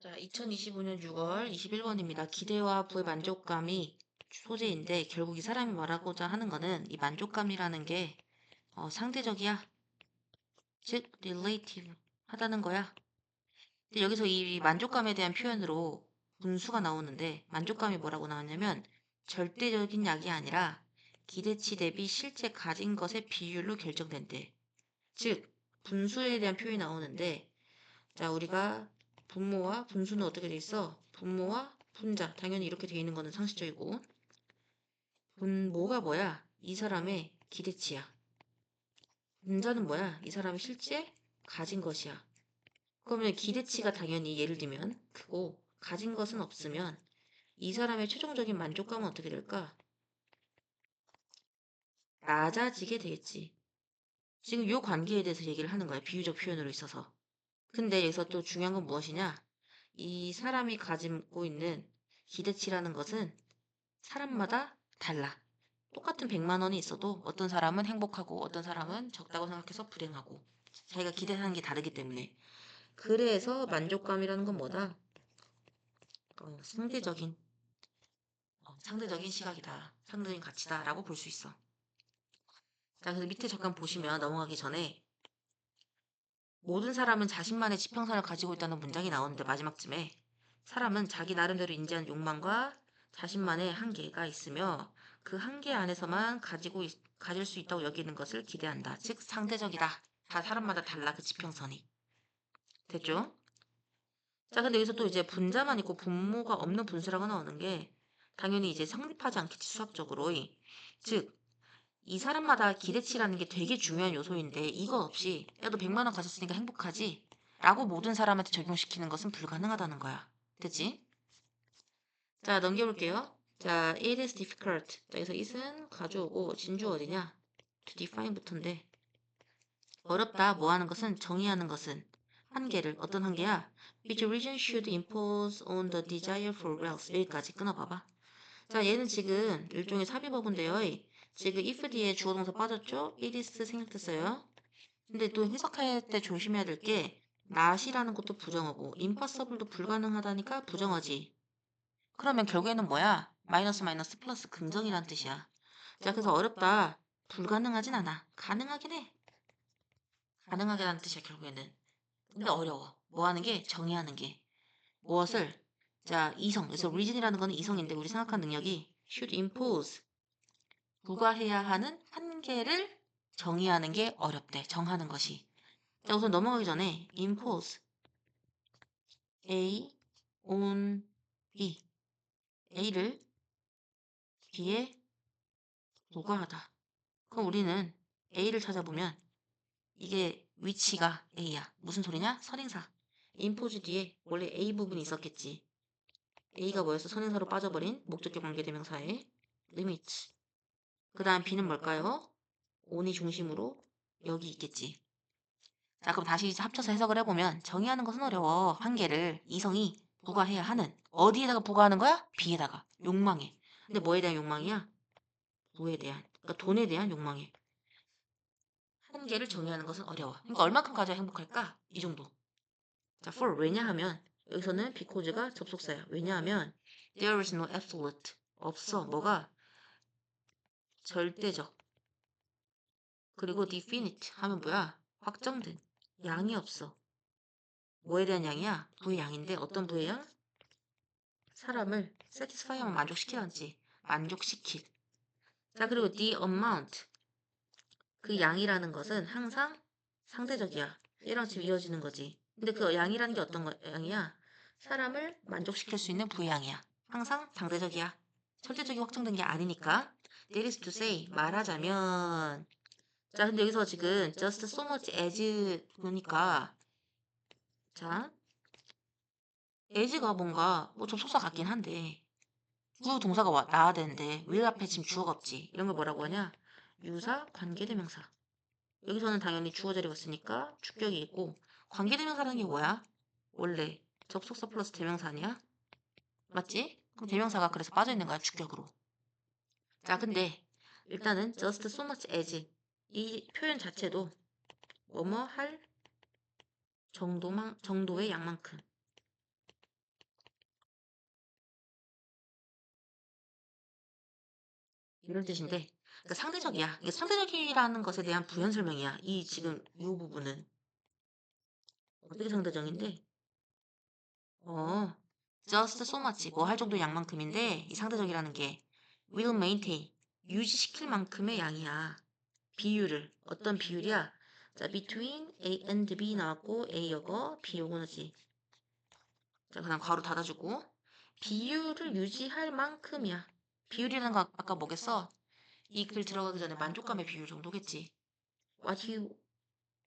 자, 2025년 6월 21번입니다. 기대와 부의 만족감이 소재인데 결국 이 사람이 말하고자 하는 거는 이 만족감이라는 게 상대적이야. 즉, relative 하다는 거야. 근데 여기서 이 만족감에 대한 표현으로 분수가 나오는데 만족감이 뭐라고 나왔냐면 절대적인 약이 아니라 기대치 대비 실제 가진 것의 비율로 결정된대. 즉, 분수에 대한 표현이 나오는데 자, 우리가 분모와 분수는 어떻게 돼 있어? 분모와 분자. 당연히 이렇게 돼 있는 거는 상식적이고. 분모가 뭐야? 이 사람의 기대치야. 분자는 뭐야? 이 사람이 실제 가진 것이야. 그러면 기대치가 당연히 예를 들면 크고 가진 것은 없으면 이 사람의 최종적인 만족감은 어떻게 될까? 낮아지게 되겠지. 지금 이 관계에 대해서 얘기를 하는 거야. 비유적 표현으로 있어서. 근데 여기서 또 중요한 건 무엇이냐? 이 사람이 가지고 있는 기대치라는 것은 사람마다 달라. 똑같은 100만 원이 있어도 어떤 사람은 행복하고 어떤 사람은 적다고 생각해서 불행하고 자기가 기대하는 게 다르기 때문에 그래서 만족감이라는 건 뭐다? 상대적인 시각이다. 상대적인 가치다라고 볼 수 있어. 자, 그래서 밑에 잠깐 보시면 넘어가기 전에 모든 사람은 자신만의 지평선을 가지고 있다는 문장이 나오는데 마지막쯤에 사람은 자기 나름대로 인지한 욕망과 자신만의 한계가 있으며 그 한계 안에서만 가질 수 있다고 여기는 것을 기대한다. 즉 상대적이다. 다 사람마다 달라 그 지평선이. 됐죠? 자, 근데 여기서 또 이제 분자만 있고 분모가 없는 분수라고 나오는 게 당연히 이제 성립하지 않겠지 수학적으로. 즉 이 사람마다 기대치라는 게 되게 중요한 요소인데 이거 없이 야 너 100만 원 가졌으니까 행복하지? 라고 모든 사람한테 적용시키는 것은 불가능하다는 거야. 됐지? 자, 넘겨볼게요. 자, it is difficult. 자, 여기서 it은 가져오고 진주 어디냐? to define부터인데 어렵다. 뭐 하는 것은 정의하는 것은 한계를 어떤 한계야? which region should impose on the desire for wealth 여기까지 끊어봐봐. 자, 얘는 지금 일종의 삽입어인데요. 지금 if 뒤에 주어 동사 빠졌죠? it is 생략됐어요. 근데 또 해석할 때 조심해야 될 게 not이라는 것도 부정어고 impossible도 불가능하다니까 부정어지. 그러면 결국에는 뭐야? 마이너스 마이너스 플러스 긍정이란 뜻이야. 자, 그래서 어렵다. 불가능하진 않아. 가능하긴 해. 가능하게라는 뜻이야, 결국에는. 근데 어려워. 뭐 하는 게? 정의하는 게. 무엇을? 자, 이성. 그래서 reason이라는 거는 이성인데 우리 생각한 능력이 should impose. 부과해야 하는 한계를 정의하는 게 어렵대. 정하는 것이. 자, 우선 넘어가기 전에 impose. A on B. A를 B에 부과하다. 그럼 우리는 A를 찾아보면 이게 위치가 A야. 무슨 소리냐? 선행사. impose 뒤에 원래 A 부분이 있었겠지. A가 뭐였어? 선행사로 빠져버린 목적격 관계대명사의 limit. 그 다음 B는 뭘까요? on이 중심으로 여기 있겠지. 자, 그럼 다시 합쳐서 해석을 해보면 정의하는 것은 어려워. 한계를 이성이 부과해야 하는. 어디에다가 부과하는 거야? B에다가. 욕망에. 근데 뭐에 대한 욕망이야? 부에 대한. 그러니까 돈에 대한 욕망에. 한계를 정의하는 것은 어려워. 그러니까 얼마큼 가져야 행복할까? 이 정도. 자, for 왜냐하면 여기서는 because가 접속사야. 왜냐하면 there is no absolute. 없어. 뭐가? 절대적. 그리고 definite 하면 뭐야? 확정된. 양이 없어. 뭐에 대한 양이야? 부의 양인데 어떤 부의 양? 사람을 satisfy 하면 만족시키란지. 만족시킬. 자, 그리고 the amount. 그 양이라는 것은 항상 상대적이야. 얘랑 지금 이어지는 거지. 근데 그 양이라는 게 어떤 양이야? 사람을 만족시킬 수 있는 부의 양이야. 항상 상대적이야. 절대적이 확정된 게 아니니까. That is to say, 말하자면. 자, 근데 여기서 지금 just so much as 보니까 자, as가 뭔가 뭐 접속사 같긴 한데 주 동사가 나와야 되는데 will 앞에 지금 주어가 없지. 이런 걸 뭐라고 하냐? 유사 관계대명사. 여기서는 당연히 주어 자리가 있으니까 주격이 있고 관계대명사라는 게 뭐야? 원래 접속사 플러스 대명사 아니야? 맞지? 그럼 대명사가 그래서 빠져있는 거야 주격으로. 자, 근데 일단은 just so much as 이 표현 자체도 뭐뭐 할 정도의 양만큼 이런 뜻인데, 그러니까 상대적이야. 이게 상대적이라는 것에 대한 부연 설명이야. 이 지금 이 부분은 어떻게 상대적인데? 어, just so much 뭐 할 정도 양만큼인데 이 상대적이라는 게 will maintain 유지시킬 만큼의 양이야. 비율을 어떤 비율이야? 자, between A and B 나왔고 A 요거 B 요거지. 자, 그냥 괄호 닫아주고 비율을 유지할 만큼이야. 비율이라는 거 아까 뭐겠어? 이 글 들어가기 전에 만족감의 비율 정도겠지. What he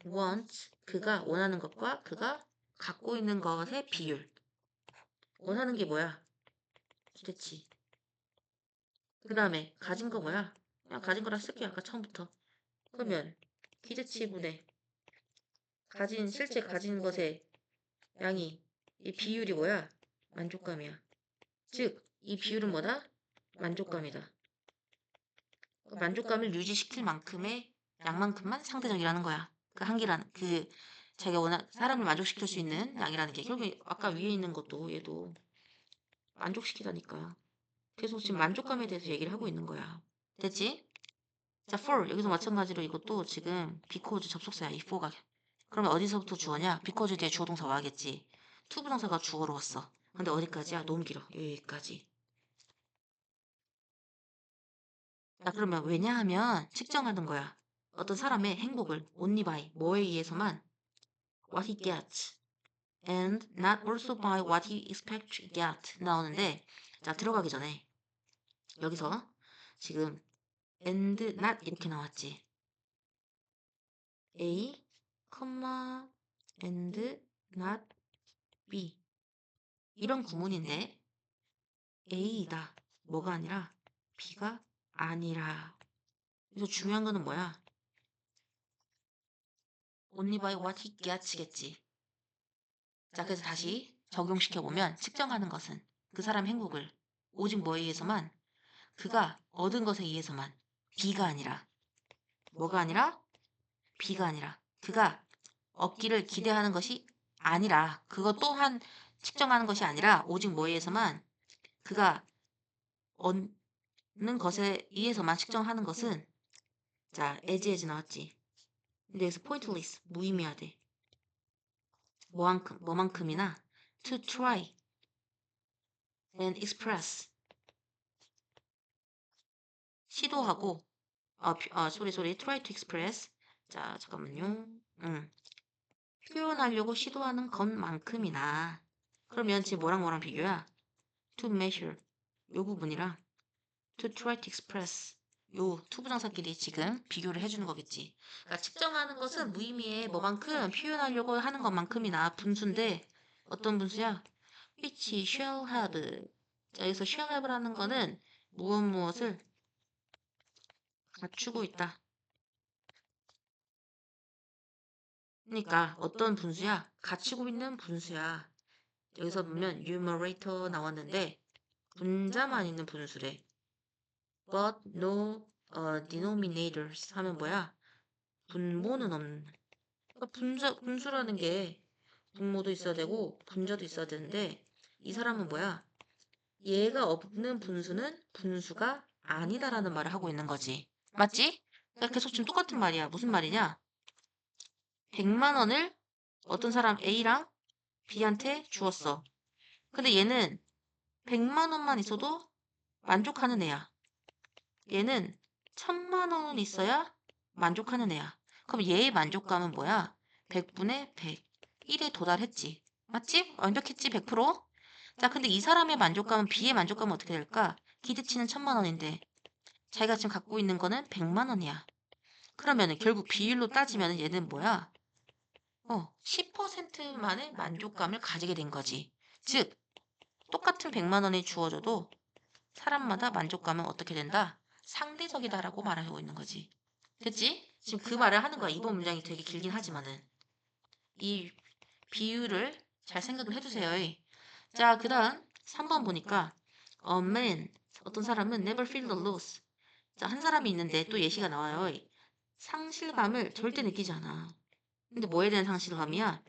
wants 그가 원하는 것과 그가 갖고 있는 것의 비율. 원하는 게 뭐야? 기대치. 그 다음에 가진 거 뭐야? 그냥 가진 거라 쓸게 아까 처음부터. 그러면 기대치분의 실제 가진 것의 양이 이 비율이 뭐야? 만족감이야. 즉, 이 비율은 뭐다? 만족감이다. 만족감을 유지시킬 만큼의 양만큼만 상대적이라는 거야. 그 한계라는 자기가 사람을 만족시킬 수 있는 양이라는 게 결국 아까 위에 있는 것도 얘도 만족시키다니까. 계속 지금 만족감에 대해서 얘기를 하고 있는 거야. 됐지? 자, for 여기서 마찬가지로 이것도 지금 because 접속사야. 이 for가. 그러면 어디서부터 주어냐? because 뒤에 주어 동사 와야겠지. to 부정사가 주어로 왔어. 근데 어디까지야? 너무 길어. 여기까지. 자, 그러면 왜냐하면 측정하는 거야. 어떤 사람의 행복을 only by 뭐에 의해서만 what he gets and not also by what he expects to get 나오는데 자, 들어가기 전에 여기서 지금 and not 이렇게 나왔지. A, and not B 이런 구문인데 A이다. 뭐가 아니라 B가 아니라. 그래서 중요한 거는 뭐야? only by what he gets겠지. 자, 그래서 다시 적용시켜보면 측정하는 것은 그 사람 행복을 오직 뭐에 의해서만 그가 얻은 것에 의해서만 B가 아니라 뭐가 아니라 B가 아니라 그가 얻기를 기대하는 것이 아니라 그것 또한 측정하는 것이 아니라 오직 뭐에 의해서만 그가 얻는 것에 의해서만 측정하는 것은 자, as 나왔지. 근데 여기서 pointless 무의미하대. 뭐만큼이나 to try and express 시도하고 try to express 자 잠깐만요 표현하려고 시도하는 것만큼이나 그러면 지금 뭐랑 비교야? to measure 요 부분이랑 to try to express 요 투부정사끼리 지금 비교를 해주는 거겠지. 그러니까 측정하는 것은 무의미해 뭐만큼 표현하려고 하는 것만큼이나 분수인데 어떤 분수야? which shall have 자 여기서 shall have라는 거는 무엇을 갖추고 있다. 그러니까 어떤 분수야? 갖추고 있는 분수야. 여기서 보면 numerator 나왔는데 분자만 있는 분수래. But no denominators 하면 뭐야? 분모는 없는. 그러니까 분수라는 게 분모도 있어야 되고 분자도 있어야 되는데 이 사람은 뭐야? 얘가 없는 분수는 분수가 아니다라는 말을 하고 있는 거지. 맞지? 그러니까 계속 지금 똑같은 말이야. 무슨 말이냐? 100만 원을 어떤 사람 A랑 B한테 주었어. 근데 얘는 100만 원만 있어도 만족하는 애야. 얘는 1000만 원은 있어야 만족하는 애야. 그럼 얘의 만족감은 뭐야? 100분의 100. 1에 도달했지. 맞지? 완벽했지? 100%? 자, 근데 이 사람의 만족감은 B의 만족감은 어떻게 될까? 기대치는 1000만 원인데 자기가 지금 갖고 있는 거는 100만 원이야. 그러면은 결국 비율로 따지면 얘는 뭐야? 10%만의 만족감을 가지게 된 거지. 즉, 똑같은 100만 원이 주어져도 사람마다 만족감은 어떻게 된다? 상대적이다라고 말하고 있는 거지. 됐지? 지금 그 말을 하는 거야. 이번 문장이 되게 길긴 하지만은. 이 비율을 잘 생각을 해두세요. 자, 그 다음 3번 보니까 a man, 어떤 사람은 never feel the loss. 자, 한 사람이 있는데 또 예시가 나와요. 상실감을 절대 느끼지 않아. 근데 뭐에 대한 상실감이야?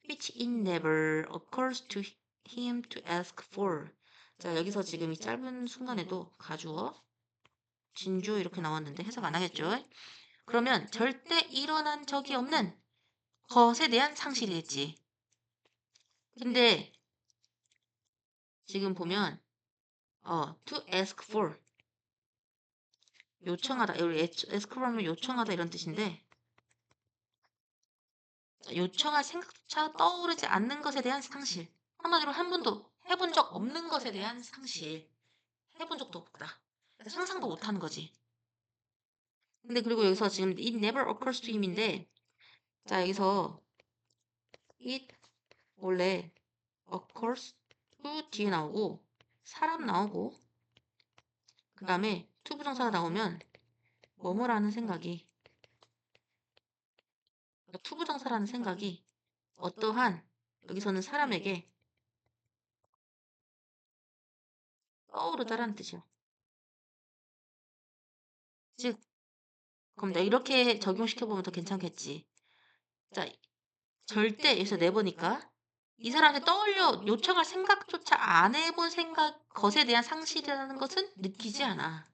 which it never occurs to him to ask for. 자, 여기서 지금 이 짧은 순간에도 가주어 진주 이렇게 나왔는데 해석 안 하겠죠? 그러면 절대 일어난 적이 없는 것에 대한 상실이겠지. 근데 지금 보면 to ask for 요청하다. 여기 ask for면 요청하다 이런 뜻인데 요청할 생각조차 떠오르지 않는 것에 대한 상실. 한마디로 한 번도 해본 적 없는 것에 대한 상실. 해본 적도 없다. 상상도 못하는 거지. 근데 그리고 여기서 지금 it never occurs to him인데 자 여기서 it 원래 occurs to 뒤에 나오고 사람 나오고 그 다음에 to 부정사가 나오면 뭐뭐라는 생각이 to 부정사라는 생각이 어떠한 여기서는 사람에게 떠오르다라는 뜻이야. 즉 그럼 내가 이렇게 적용시켜보면 더 괜찮겠지. 자 절대 여기서 내보니까 이 사람한테 떠올려 요청할 생각조차 안 해본 것에 대한 상실이라는 것은 느끼지 않아.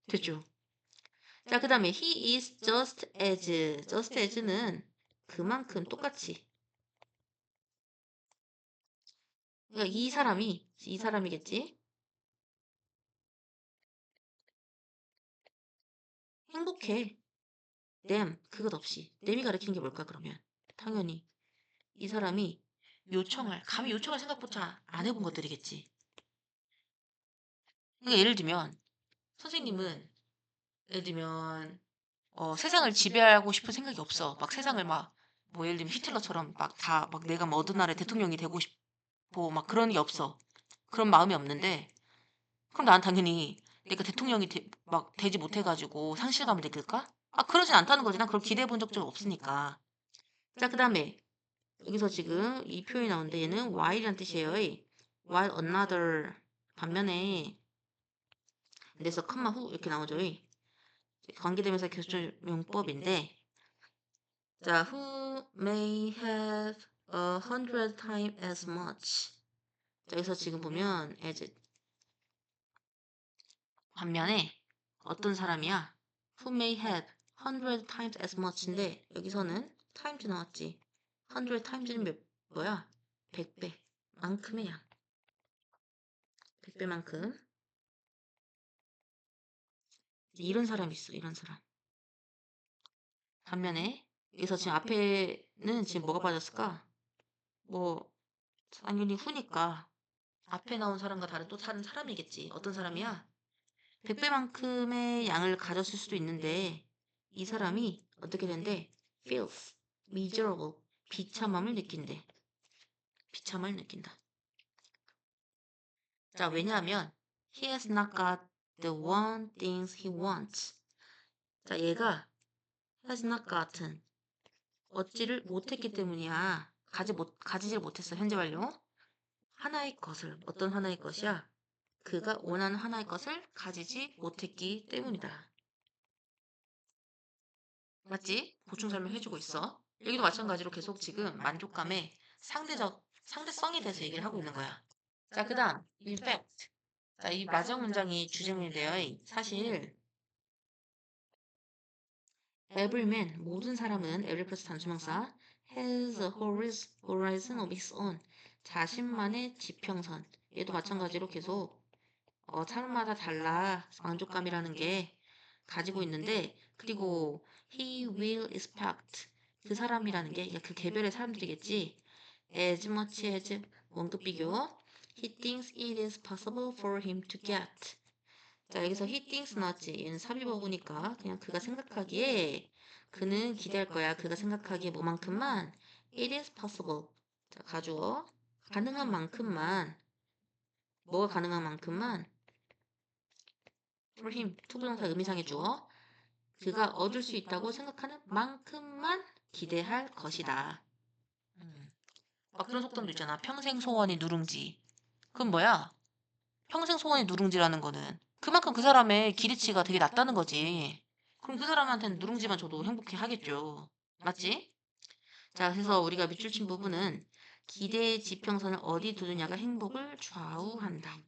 됐죠? 자, 그 다음에 he is just as. just as는 그만큼 똑같이. 그러니까 이 사람이겠지? 행복해. them, 그것 없이. them이 가리키는 게 뭘까, 그러면? 당연히 이 사람이 감히 요청할 생각조차 안 해본 것들이겠지. 그러니까 예를 들면 세상을 지배하고 싶은 생각이 없어. 막 세상을 뭐 예를 들면 히틀러처럼 막 내가 뭐 어느 나라의 대통령이 되고 싶고 막 그런 게 없어. 그런 마음이 없는데 그럼 난 당연히 내가 대통령이 막 되지 못해가지고 상실감을 느낄까? 그러진 않다는 거지. 난 그걸 기대해 본 적 좀 없으니까. 자, 그 다음에 여기서 지금 이 표현이 나오는데 얘는 while이란 뜻이에요. while another 반면에 그래서 컴마 후 이렇게 나오죠. 관계대명사 교조 용법인데 자, who may have 100 times as much. 자, 여기서 지금 보면 as 반면에 어떤 사람이야? who may have 100 times as much인데 여기서는 times 나왔지. 100 times는 뭐야? 100배 만큼의 양. 100배만큼. 이런 사람이 있어. 이런 사람. 반면에 여기서 지금 앞에는 지금 뭐가 빠졌을까? 뭐 당연히 후니까 앞에 나온 사람과 또 다른 사람이겠지. 어떤 사람이야? 100배만큼의 양을 가졌을 수도 있는데 이 사람이 어떻게 된대? feels miserable. 비참함을 느낀대. 비참함을 느낀다. 자, 왜냐하면 he has not got the one things he wants. 자, 얘가 has not gotten 얻지를 못했기 때문이야. 가지질 못했어. 현재 완료. 하나의 것을 어떤 하나의 것이야? 그가 원하는 하나의 것을 가지지 못했기 때문이다. 맞지? 보충 설명해주고 있어. 여기도 마찬가지로 계속 지금 만족감의 상대성에 대해서 얘기를 하고 있는 거야. 자, 그 다음, in fact. 자, 이 마지막 문장이 주제문인데요. 사실, every man, 모든 사람은, every 플러스 단수명사, has a horizon of his own. 자신만의 지평선. 얘도 마찬가지로 계속, 사람마다 달라. 만족감이라는 게 가지고 있는데, 그리고 he will expect. 그 사람이라는 게 그 개별의 사람들이겠지. as much as 원급 비교. he thinks it is possible for him to get. 자, 여기서 he thinks 나왔지. 얘는 삽입어구니까 그냥 그가 생각하기에 그는 기대할 거야. 그가 생각하기에 뭐만큼만 it is possible. 자, 가주어. 가능한 만큼만 뭐가 가능한 만큼만 for him 투부정사 의미상의 주어 그가 얻을 수 있다고 생각하는 만큼만 기대할 것이다. 그런 속담도 있잖아. 평생 소원이 누룽지. 그건 뭐야? 평생 소원이 누룽지라는 거는 그만큼 그 사람의 기대치가 되게 낮다는 거지. 그럼 그 사람한테는 누룽지만 줘도 행복해 하겠죠. 맞지? 자, 그래서 우리가 밑줄 친 부분은 기대의 지평선을 어디 두느냐가 행복을 좌우한다.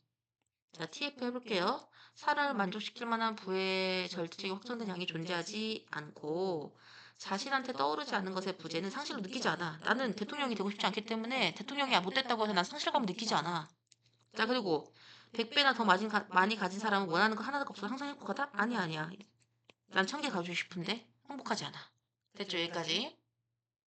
자, TF 해볼게요. 사람을 만족시킬 만한 부의 절대적인 확정된 양이 존재하지 않고 자신한테 떠오르지 않는 것의 부재는 상실로 느끼지 않아. 나는 대통령이 되고 싶지 않기 때문에 대통령이 못됐다고 해서 난 상실감을 느끼지 않아. 자, 그리고 100배나 더 많이 가진 사람은 원하는 거 하나도 없어 항상 행복하다? 아니야, 아니야. 난 1000개 가지고 싶은데 행복하지 않아. 됐죠, 여기까지?